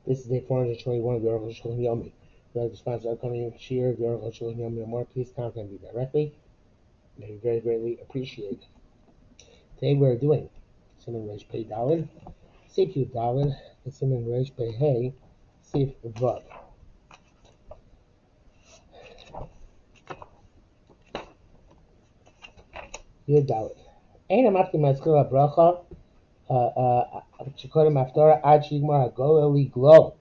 This is day 421 of the Arukh HaShulchan Yomi. If you like to sponsor upcoming shir of the Arukh HaShulchan Yomi or more, please contact me directly. They very greatly appreciate. Today we're doing Siman Reish Pei Daled, Sif Yud Daled, and Siman Reish Pei Hey, Sif Vav. Yud Daled. Ein amachti mazkil habracha shekodem haftorah ad shigmar hagol liglo.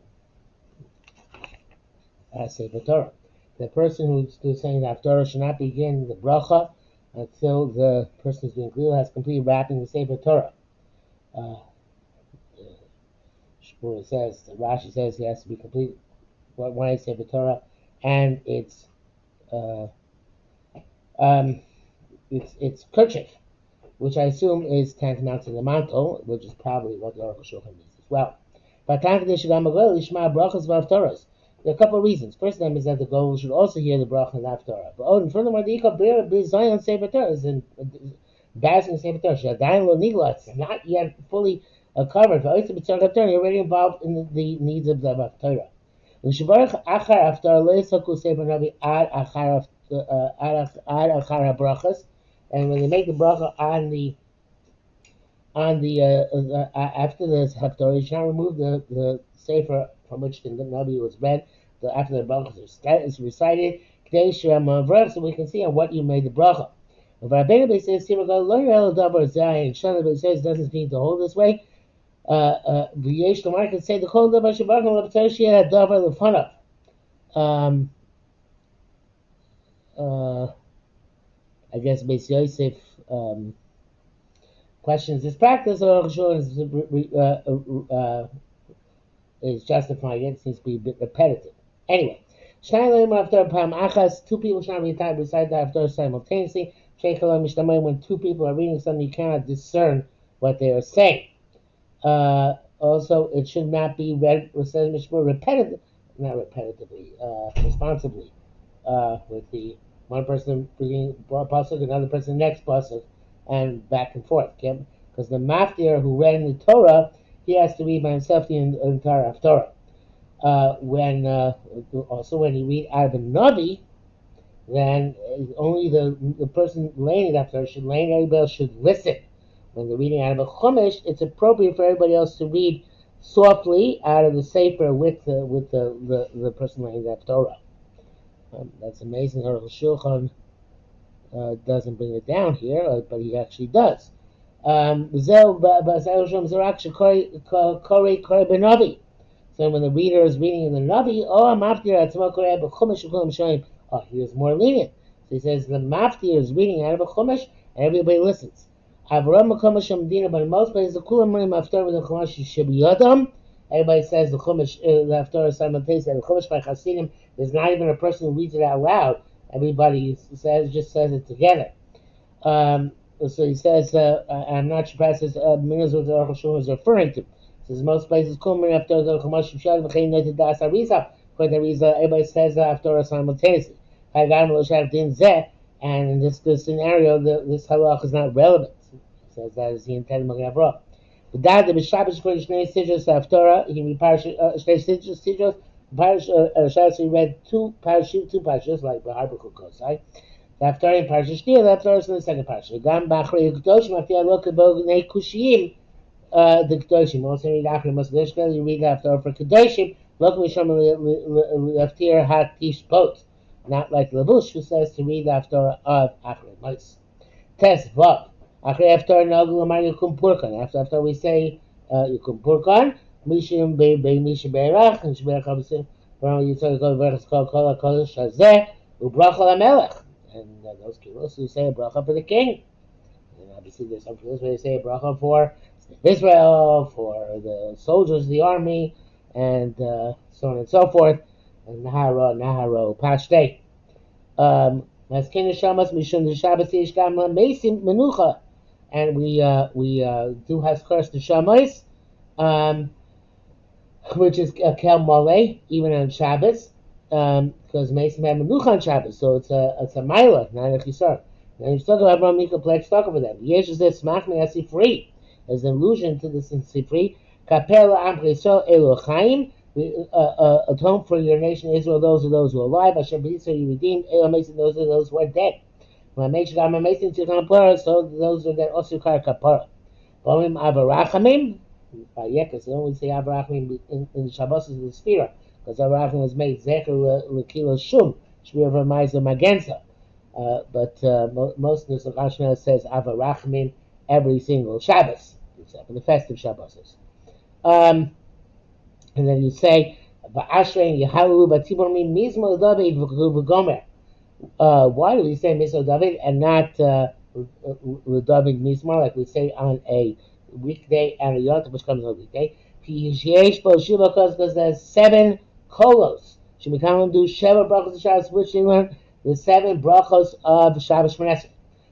Sefer Torah. The person who's saying the haftorah should not begin the bracha until the person who's doing glil has completed wrapping the Sefer Torah. Shmuel says, Rashi says he has to be complete when I Sefer Torah, and it's kerchief, which I assume is tantamount to the mantle, which is probably what the Arukh HaShulchan means as well. But there are a couple of reasons. First of them is that the goal should also hear the bracha and the haftarah. But furthermore, the ikar b'zayin Sefer Torah is embarrassing Sefer Torah. Shadayin lo nigla, it's not yet fully covered. For oyster b'tzar haftarah, you're already involved in the needs of the haftarah. L'shivarach achar haftarah lo yisaku Sefer Navi ad achar habrachas, and when they make the bracha on the after the haftarah, you should not remove the sefer from which the Navi was read. After the bracha is recited, so we can see on what you made the bracha. Rabbeinu says, says doesn't mean to hold this way. V'yesh Lamar can say the whole davar shebarachim l'b'tzar had davar l'fanav. I guess Beis Yosef questions this practice, or is justifying it. It seems to be a bit repetitive. Anyway, two people should not recite the haftarah simultaneously. When two people are reading something, you cannot discern what they are saying. Also, it should not be read responsibly, with the one person reading pasuk, another person next pasuk, and back and forth. Because the maftir who read in the Torah, he has to read by himself the entire haftarah. When you read out of a Navi, then only the person laying it after everybody else should listen. When they're reading out of a Chumash, it's appropriate for everybody else to read softly out of the Sefer with the person laying the Torah. That's amazing. Arukh HaShulchan doesn't bring it down here, but he actually does. So when the reader is reading in the Navi, here's more lenient. So he says the maftir is reading out of a chumash, and everybody listens. But in most places, the everybody says the chumash, the haftarah simultaneously. The chumash by Hasidim, there's not even a person who reads it out loud. Everybody just says it together. So he says, I'm not sure if this is what the Arukh HaShulchan is referring to. Says most places, everybody says the haftarah simultaneously. And in this scenario, this halach is not relevant. He says that is the intent of Magen Avraham. He read two parashas like the Arukh HaShulchan. The haftarah in parashas Shnia, the haftarah is in the second parashah. Gam b'achrei kedoshim after look about nei kushiyim. The kedoshim also read after Moshe. You read the haftarah for kedoshim. Look misham l'aftir hat tishbot. Not like Lavush, who says to read the haftarah of Achrei Moshe. Tes Vav. Achrei haftarah nagu l'mar yukum purkan. After we say yukum purkan, mishim mishim be'erach and shbeirach habesim. From Yitzhak kol v'erach kol hakodesh hazeh u'bracha lamelech. And those kilos who say a bracha for the king. And obviously there's some kilos where they say a bracha for Israel, for the soldiers of the army, and so on and so forth. And Naharo, Pashtei. As King Shamas, Mishum the Shabbos Yishgam Mesim Menucha. And we do Haskars the Shammos, which is a Kel Malay, even on Shabbos. Because Mason had Menucha on Shabbos, so it's a Maila, not a Chisar. And you talk about Abraham Mika Pledge, talk about that. Yesh is this Smachme Asifri, as an allusion to this in Sifri. Kapela Am Chesol Elochaim, atone for your nation Israel, those are those who are alive. Hashem b'Yisrael you redeemed. Elam Mason, those are those who are dead. When I make sure I'm Mason to kapara, so those are that also kar kapara. B'omim avarachamim. Yekas, they only say avarachamim in the Shabbos is the Sphira, because avarachamim was made zecher lekila shum shvir v'mayzeh magenza. But most of the Rashi says avarachamim every single Shabbos, except for the festive Shabbos. And then you say, "Ba'ashrein Yehalu Batzibur Mi Mizmo David v'Gomer." Why do we say Mizmo David and not David Mizmor like we say on a weekday and a yontif which comes on a weekday? Because there's 7 kolos. Shemikalim do Sheva brachos of Shabbos, which they learn the 7 brachos of Shabbos Shmoneser.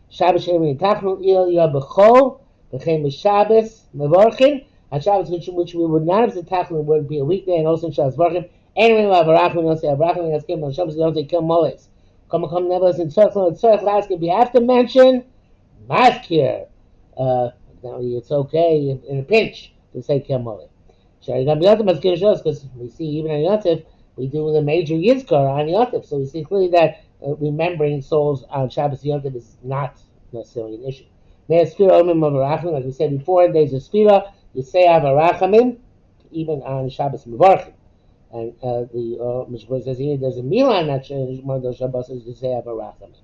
Shabbos Shemini Tachnu Il Yabachol V'Chem Shabbos Mevorchin. On Shabbos, which we would not have the Tachlu, would be a weekday, and also in Shabbos Baruchim. Anyway, we have Arachim, we don't say Arachim, we have Kim, on Shabbos, we don't say Kim Moles. Come, never in circle, and circle, ask if you have to mention Maskir. Now, it's okay in a pinch to say Kim Moles. Sure, you're going to be Yotif Maskir Shos, because we see even on Yotif, we do the major Yizkar on Yotif, so we see clearly that remembering souls on Shabbos Yotif is not necessarily an issue. There's Sphira Omim of Arachim, like we said before, there's a Sphira. You say avarachamim even on Shabbos Mevorchim, and the Mishpur says here there's a milah on that one of those Shabbos is to say avarachamim,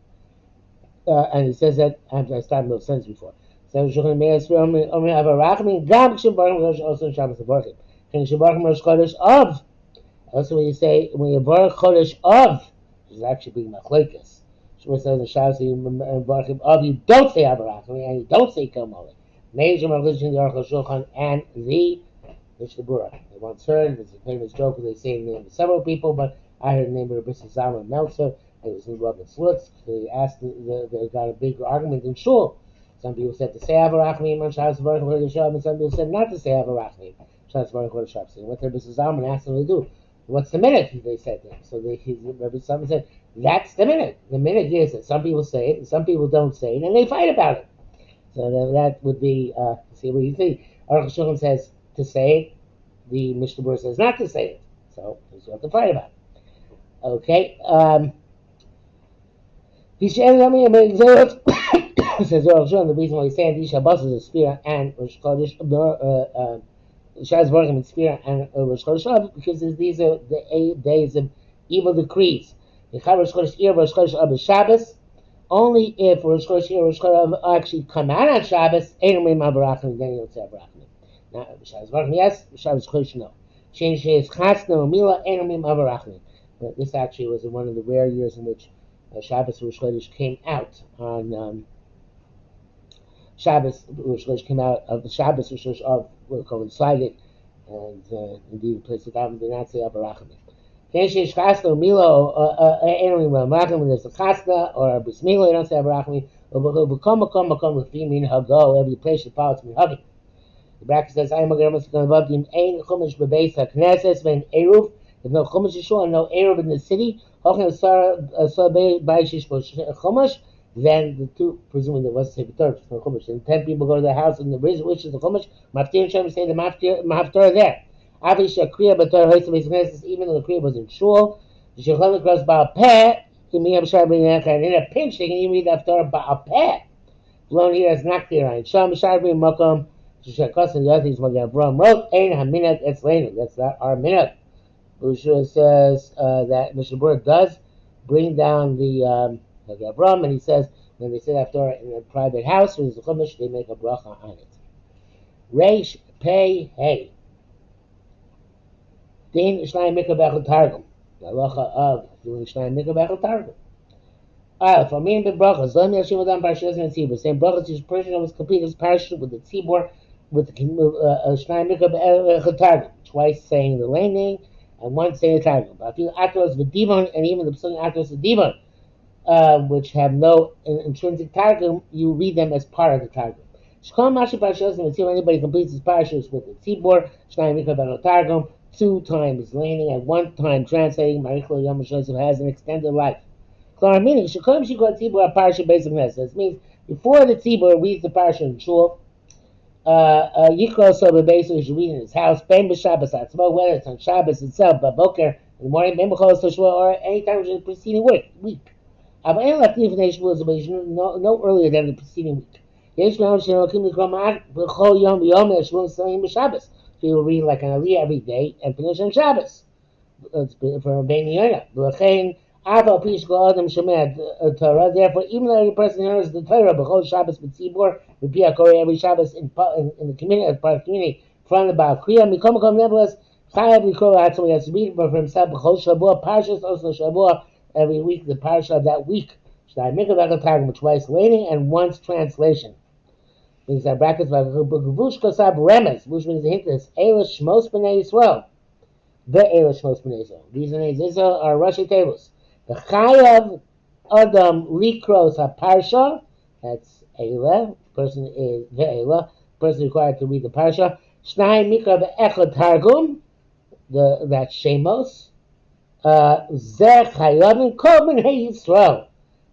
and he says that I started those sentences before. So Shulchan Meir Sphira Omer avarachamim gam kshebarachim Rosh also in Shabbos Mevorchim. Can Shabbarachim Rosh Chodesh of? Also when you say when you baruch Chodesh of, which is actually being machlekes. Shmuel says in Shabbos Mevorchim of you don't say avarachamim and you don't say kamoli. Major religion, the Arukh HaShulchan, and the Mishnah Berurah. I once heard, there's a famous joke where they say the name of several people, but I heard the name of Rabbi Zalman Meltzer, and it was in Rabbi Slutz. They asked, they got a big argument in Shul. Some people said to say Avarachmim on Shabbos Baruch Hu Shabbos, and some people said not to say Avarachmim on Shabbos Baruch Hu Shabbos. And what Rabbi Zalman asked them to do, what's the minute? They said to him. So Rabbi Zalman said, that's the minute. The minute is that some people say it, and some people don't say it, and they fight about it. So that would be, see what you think. Arukh HaShulchan says to say it, the Mishnah Berurah says not to say it. So there's what to fight about. Okay. Says Arukh HaShulchan, the reason why he's saying these Shabbos is a Sphira and Rosh Chodesh, Shabbos Baruchim and Sphira and Rosh Chodesh, because these are the 8 days of evil decrees. Rosh Chodesh Rosh Chodesh Shabbos. Only if Rosh Chodesh actually come out on Shabbos, then you don't say Avarachim. Now, Shabbos Baruchim, yes, Shabbos Chodesh, no. Change is Chasna or Mila, Enamim Avarachim. But this actually was in one of the rare years in which Shabbos Rosh Chodesh came out on Shabbos Rosh Chodesh came out of the Shabbos Rosh Chodesh coincided, and indeed the place of that did not say Avarachim. There's a chasna when there's a chasna or a bris milah, you don't say avarachim. Become with mean hago. Every place you follow it's me hugging. The bracket says I am a german above him ein chumash bebeis hakneses when eruv. There's no chumash yeshua and no eruv in the city. Hochem sar beishish chumash. Then the two, presuming there was a third for chumash, and 10 people go to the house and the bridge which is the chumash. Maftir Shem say the maftir there. Obviously, a kriya b'tor hoysim b'smesses, even though the kriya was in shul, the shulchan across ba'al peh, and in a pinch they can even read the Torah ba'al peh. Blown here as not clear on. Sham b'shar b'im makom, sheshakos and the other things Magen Avraham wrote, ein haminat etzleinu. That's not our minat. Bushra says that Mishnah Berurah does bring down the Magen Avraham, and he says when they sit after in a private house, when there's a chumash, they make a bracha on it. Reish pei hey. Din Shnai Mikra Bechel Targum. The halacha of doing Shnai Mikra Bechel Targum. For me and the brachas, let me Hashem Adam Parashas and Tzibur. Same brachas, each person was complete his parashas with the Tzibur, with the Shnai Mikra Bechel Targum. Twice saying the landing and once saying the Targum. But I feel Atros V'Divon and even the Psulim Atros V'Divon, which have no intrinsic Targum, you read them as part of the Targum. Shkol Mashi Parashas and Tzibur, anybody completes his parashas with the Tzibur, Shnai Mikra Bechel Targum. 2 times landing and 1 time translating. Marichlo Yom Shosef has an extended life. Klar meaning Shekom Shikot Tzibur Parasha Basic Ness. This means before the Tzibur reads the parasha in shul, Yikro sober basically you should read in his house. Ben b'Shabbos atzmo, whether it's on Shabbos itself, but Boker in the morning, Ben b'Chol Toshua, or any time in the preceding week. Aber ein Latif nation was no earlier than the preceding week. Yesh Ma'am Shenokim Mikromat b'Chol Yom Yom Yeshvun Salim b'Shabbos. So you will read like an Aliyah every day and finish on Shabbos. For Ben Yonah. L'chein Aval Pish Go Adam Shomei Torah. Therefore, even though every person hears the Torah b'Chol Shabbos b'Tzibur B'Pia Korei every Shabbos in the community as part of the community from the Baal Kriya Mikom Mikom nevertheless Chayav L'Kro Atzmo he has to read for himself b'Chol Shavua Parshas also Shavua every week the parsha of that week. Shnai Mikra V'Echad Targum twice lating and once translation. These are brackets by Vush Kosab Remes, which means the hint is Eila Shmos B'nei Yisrael. The Eila Shmos B'nei Yisrael. These B'nei Yisrael are Rashi tables. The Chayav Adam Likros HaParsha, that's Eila, person is the Eila, person required to read the parsha. Shnai Mikra V'Echad Targum, that's Shemos. Zeh Chayavim Kol B'nei Yisrael.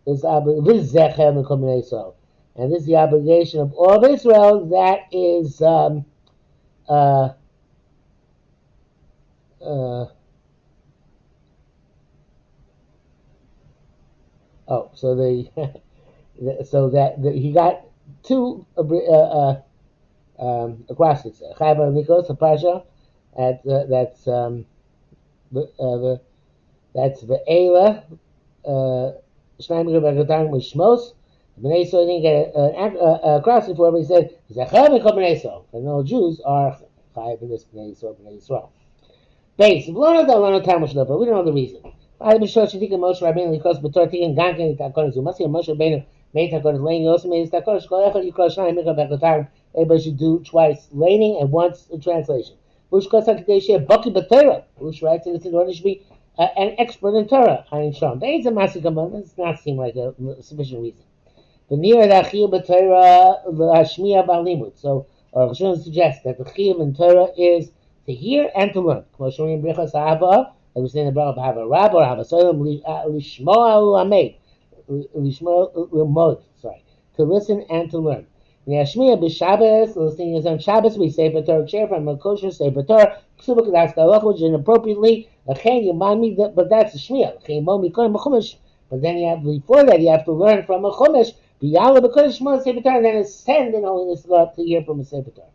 This is Zeh Chayavim Kol B'nei Yisrael. And this is the obligation of all of Israel. That is so he got two acrostics. Chayva Nikos, the Pasha, that's Ve'ela, Shnai Mikra V'Echad with Shmos. B'nai Yisrael didn't get an acrostic for it, but he said, Zechem Mikol B'nai Yisrael. And all Jews are Chayav in this B'nai Yisrael. Base, we don't know the reason. I be sure Shadik and Moshe Rabbeinu because B'Torah Tikin Gankin Takonis. Must be Moshe Rabbeinu made Takonis laning. Also made Takonis. Kol Echad Yikra Shnai Mikra V'Echad. Everybody should do twice laning and once a translation. Bush Kosak Kadeshia Baki B'Torah. Bush writes in order to be an expert in Torah. Ayin Shom. That is a masikam. Does not seem like a sufficient reason. The near the Chiyuv B'Torah Hashmiya B'Alimut. So Arukh HaShulchan suggests that the Chiyuv in Torah is to hear and to learn. Like we say in the Bracha of Hava Rab or Hava Solim, Lishmoa Ulamed, Lishmoa, sorry, to listen and to learn. Yashmiya b'Shabbos, listening is on Shabbos. We say Torah chair from a kosher say Torah. Ksubak that's galach, which inappropriately. Lachen you mind me, but that's a shmiya. Lachen mo mikoyim chumash. But then you have before that you have to learn from a chumash. B'yala b'kodesh shmo say Torah, and then ascend in holiness to God to hear from a say Torah.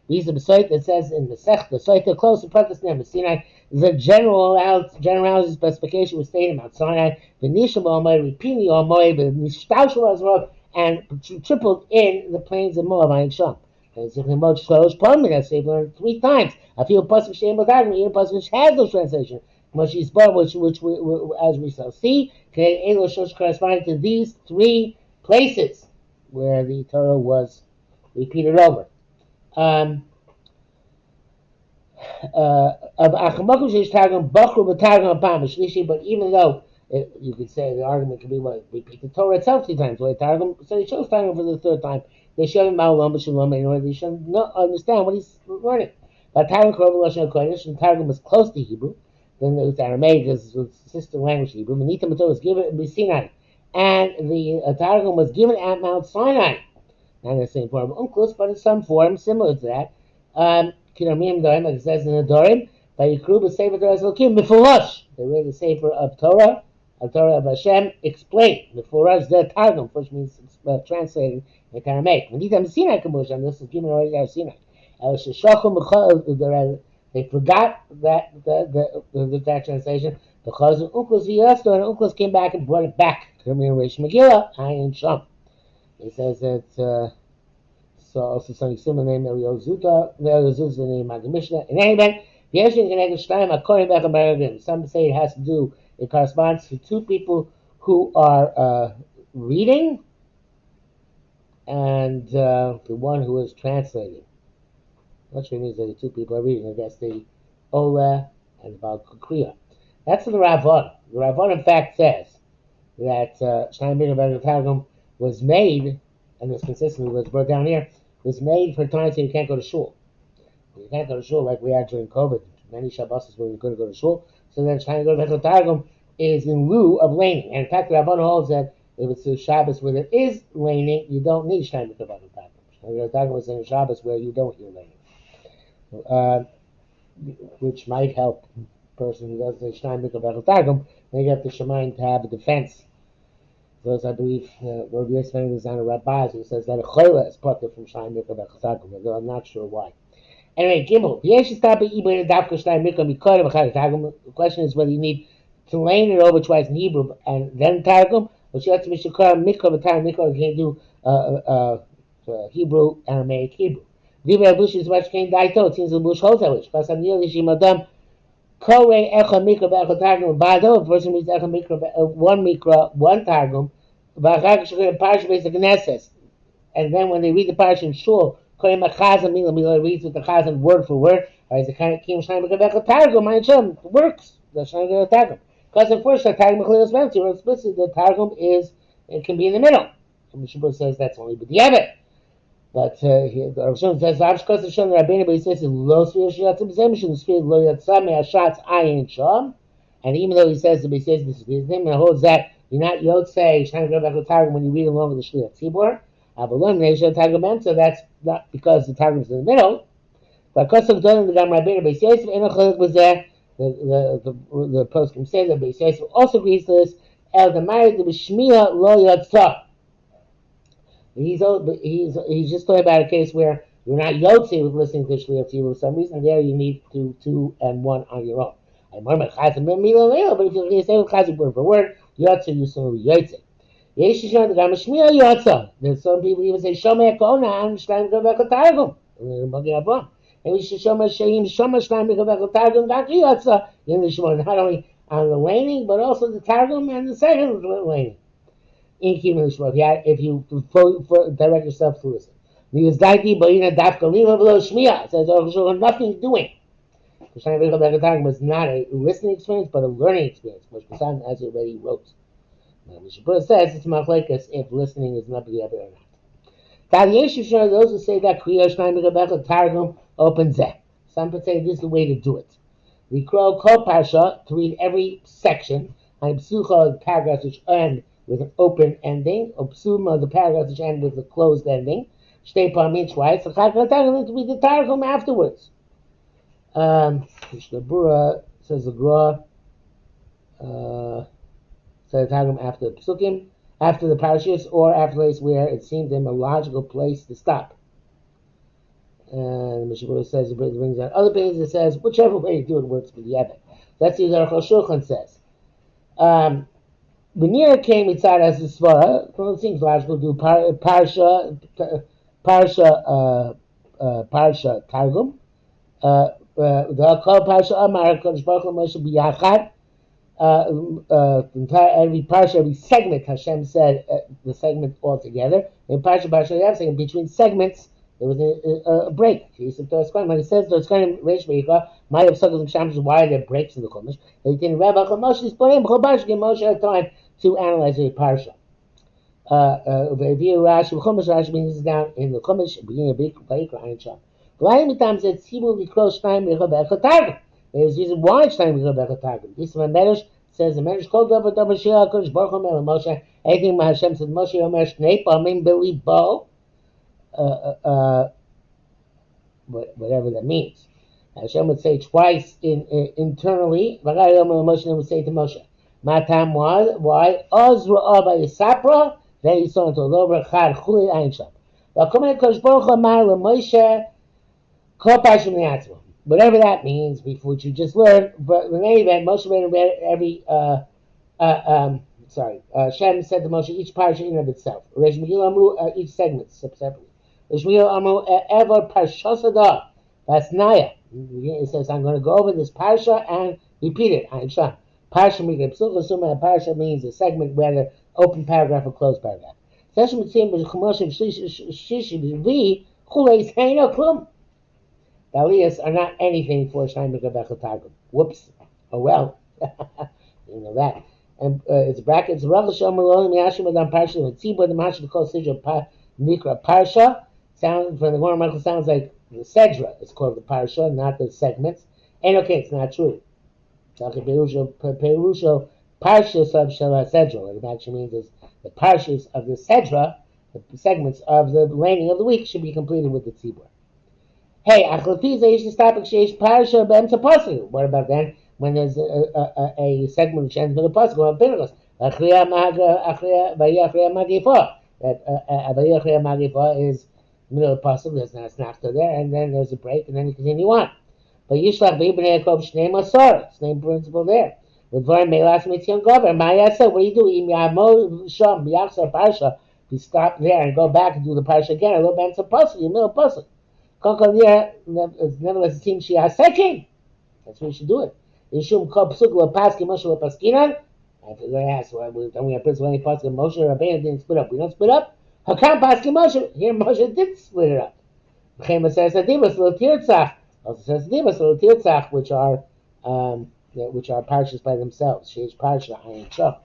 These are the site that says in the Sech, the site that close to practice name of Sinai. The generality specification was stated Mount Sinai. The Nisham Omoy, repeating the Omoy, the Nishtaushal Azrav, and tripled in the plains of Moab, Ayin Sham. And it's in Moshe Shlosh Palmi, that's they've learned 3 times. I feel Pasuk Shem B'Tagim, even Pasuk which has no translation. Moshe Yisbar, which as we shall see, corresponding to these 3 places where the Torah was repeated over. But even though you could say the argument could be repeat the Torah itself 3 times, so he chose Targum for the 3rd time. They showed him Ma'olam B'Shalom in order they should understand what he's learning. But Targum Korov Lashon HaKodesh, and Targum was close to Hebrew. Then there was Aramaic, this was sister language Hebrew. Manita Torah was given in Sinai, and the Targum was given at Mount Sinai. Not in the same form of Unclus, but in some form similar to that. Kinamim Dorim, like it says in the Dorim, by Yikru b'Sefer Torah Elokim Mifulash. They read the Sefer of Torah of Hashem, explained. Mifulash the Targum, which means translated in Aramaic. Manitam Sinai Kamush, and this is given already out of Sinai. They forgot that translation because Unclus V'Yasto, and Unclus came back and brought it back. Kinamim Reish Megillah, Ayin Sham. He says that so also something similar named Eliozuta. Eliozuta the name of the Mishnah. In any event, some say it has to do. It corresponds to 2 people who are reading and the one who is translating. What she means that the 2 people are reading. I guess the Ola and the Baal Kriya. That's the Ravon. The Ravon in fact says that Shnai Mikra V'Echad was made, and it's consistent with what's brought down here, was made for times when you can't go to shul. You can't go to shul like we had during COVID. Many Shabbos where you couldn't go to shul. So then trying to go to Targum is in lieu of laning. And in fact, the Rabban holds that if it's a Shabbos where there is laning, you don't need Shnai Mikra V'Echad Targum. Shnaim Targum was in Shabbos where you don't hear learning, which might help a person who does the Shnaim Mikra Targum. They get the Shemaim to have a defense. Those I believe Rabbi Yisrael is on a Rabbaz who says that a Choyla is part from Shnaim Mikra Targum, although I'm not sure why. Anyway, Gimel. The question is whether you need to lane it over twice in Hebrew and then Targum, or you have to be Shakar Mikra V'Tar Mikra. You can't do Hebrew, Aramaic, Hebrew. Divrei Bush is what came Daito. It seems the Bush holds that way. Because I'm nearly Shimadam. Korei Echa Mikra V'Echa Targum. Bado. A person reads Echa Mikra, one Mikra, one Targum. V'Achak Shakar Parsha Beis Knesses. And then when they read the Parsha in Shul, Korei Machazan Mila Mila reads with the Chazan word for word. As the kind of Kim Shnaim Mikra Targum, my Shem works. The Shnaim Mikra Targum. Because at first the Targum Mechilus Memti, or explicit, the Targum is, it can be in the middle. So Mishabur says that's only with the Yevet. But the Arukh HaShulchan says, Avshkos Hashem Rabbeinu, but he says, Lo Sfir Shiatzim Zemishin, the Spirit Lo Yatzam, Me'ashatz Ayin Sham. And even though he says, the Beisayis disagrees with him, and holds that you're not Yotzei, Shnaim Mikra Targum when you read along with the Shliach Tzibor. Avalon Neisha Targum Emtza, that's not because the Targum is in the middle. But because of the Gam Rabbeinu, Beisayis, Enochalik was there. The post can say that Beisayis also agrees to this. El Damari, the Bishmiya Lo Yatzah. He's just talking about a case where you're not Yotzi with listening to Shliach Tzibur for some reason. There you need to 2 and 1 on your own. But if you say with Chazan word for word, Yotzi, you still be Yotzi. There's some people even say Shomei Kona and Shnaim Mikra Targum. And we should Shomei Sheim Shomei Shnaim Mikra Targum Daki Yotza. Not only on the laning, but also the Targum and the second laning. If you direct yourself to listen. Because Daiki Boina Dafka Lima below Shmiya says nothing doing. Shnaim Mikra Targum is not a listening experience, but a learning experience, which Hassan has already wrote. Mishabur says it's machlekes if listening is not b'diavad or not. Those who say that Kriya Shnaim Mikra Targum opens that. Some would say this is the way to do it. We crow kol parsha to read every section. And psucha the paragraphs which end with an open ending, or psuma the paragraphs which end with a closed ending. Shtei pamim twice. The chakra targum to read the targum afterwards. Mishnah says the Gra. So the Targum after the Psukim, after the Parashas, or after the place where it seemed them a logical place to stop. And Mishabur says, it brings out other pages, it says, whichever way you do it works with the Yevet. That's what Arukh HaShulchan says. Benir came inside as a Svara, well, it seems logical to do Parsha Targum. The Kol Parsha Amar, Kodesh Baruch Hu Moshe B'Yachad. Every parsha, every segment, Hashem said the segment all together. In parsha Yav, saying between segments there was a break. When he says there's kind of Reish Beika, might have suckers and shams. Why are there breaks in the Chumash? They didn't Rabbi Moshe is put in Chumash, give Moshe time to analyze a parsha. Rashi means down in the Chumash, beginning of Beikra Ayin Sham. G'layim times said Tzibur Likro Shnayim B'Echa Targum. There's reason why Shnaim Mikra Targum. This one Medrash says the Medrash called over Davar Shia Kodesh Baruch Hu Mel Moshe. Anything Hashem said Moshe Yomer Shnei Pamim Bili Bo. Whatever that means. Hashem would say twice internally. V'Gari Yomer Moshe would say to Moshe. Matam why? Oz Ra'ah V'Yisapra. Then he saw into a lower Chad Chuli Ayin Sham. V'Akomei Kodesh Baruch Hu Amar LeMoshe Kol Pashim Ne'atzmo. Whatever that means, which you just learned, but in any event, Moshe read every. Shem said to Moshe each parsha in and of itself. Reish Megillah Amru each segment separately. Reish Megillah Amru ever parshasada. That's Naya. It says I'm going to go over this parsha and repeat it. Ayin Sham. Parsha Mikra Psucha Suma. Parsha means a segment, whether open paragraph or closed paragraph. Session Mitzim B'Chumoshim Shishi B'Vi Chuleis Heino Klum. The aliyahs are not anything for Shnaim Mikra Targum. Whoops. Oh well. You know that. And it's brackets. Arukh HaShulchan Malon Miyashim Adam Parsha and Tzibur the Mashal called Sidra Mikra Parsha. Sound from the Gemara Michael sounds like the Sedra. It's called the Parsha, not the segments. And okay, it's not true. Perusho Parshas of Shala Sedra. What it actually means is the Parshas of the Sedra The segments of the laning of the week should be completed with the tzibur. Hey, what about then when there's a segment which ends with a pasuk or a pinnacle? That is middle of the pasuk. There's not a snafta there, and then there's a break, and then you continue on. But Yishlach b'ibnei Yaakov shnei masor. Same principle there. With Varim Melas Mitzion Gover. Ma'yasa, what do you do? Im Yamo Shom B'Yachsar Parsha. You stop there and go back and do the parsha again. A little bit of pasuk, you middle pasuk. Nevertheless, it seems she has second. That's when you should do it. Yishum Kol Pasuk Lo Paski Moshe Lo Paskinan. If you're going to ask, well, don't we have principle any pasuk? Moshe Rabbeinu didn't split up. We don't split up. Hakam Paski Moshe. Here Moshe did split it up. Chema says Adibas Lo Tirtzach. Also says Adibas Lo Tirtzach, which are parshas by themselves. Sheish Parsha Ayin Shach.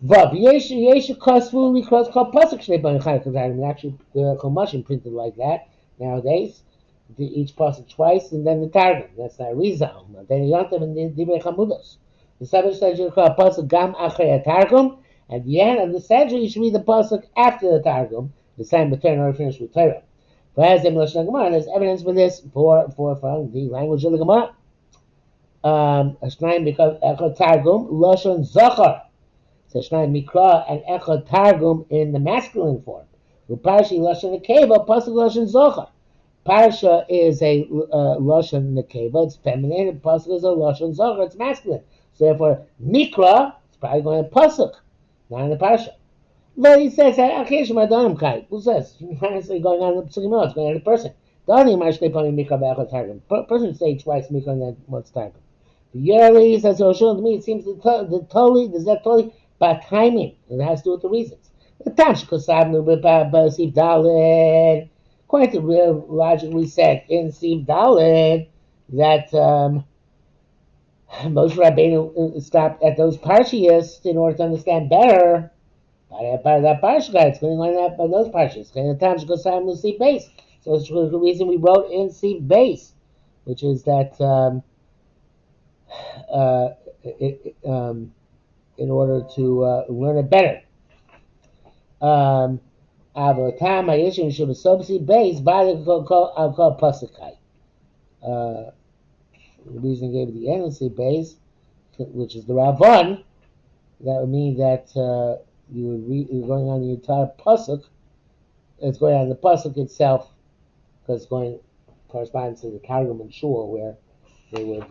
Vav Yesh Kosvu Likros Kol Pasuk Shnei B'Nei Chayil Kazarim. Actually, the Chumashim printed like that nowadays. Each pasuk twice, and then the targum. That's not Rizal. Then you don't have in the Divrei Chamudos. The Sabbath says you call a pasuk Gam Achrei Targum. At the end of the Seder, you should read the pasuk after the targum. The same but turn or finish with Torah. But as in Lashon Gemara, there's evidence for this from the language of the Gemara. Shnayim because Echad Targum Lashon Zachar. So Shnayim Mikra and Echad Targum in the masculine form. Uparshi Lashon Nekeva pasuk Lashon Zachar. Parsha is a lashon nekeva; it's feminine. And pasuk is a lashon zachar; it's masculine. So therefore, mikra is probably going to pasuk, not in the parsha. But he says that akesh madanim kai. Who says? It's going on the psukim. It's going on the person. Danim actually putting mikra be'achot targum. Person say twice mikra and then once targum. The yearly says to me. It seems the totally by timing. It has to do with the reasons. The tash kosavnu b'sif daled. According to real logic, we said in Siv Daled that Moshe Rabbeinu stopped at those parshias in order to understand better by that parsha guy. It's going on by those parshas. And the time goes time to Siv base. So it's the reason we wrote in Siv base, which is that in order to learn it better. Avotam Hayishim Shabbasobsi base by the called Pasakai. The reason gave the end of the base, which is the Ravon, that would mean that you're going on the entire pasuk. It's going on the pasuk itself because it's going corresponds to the Targum and Shul where they would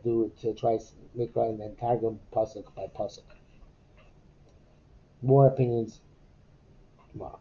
do it twice mikra and then Targum pasuk by pasuk. More opinions tomorrow.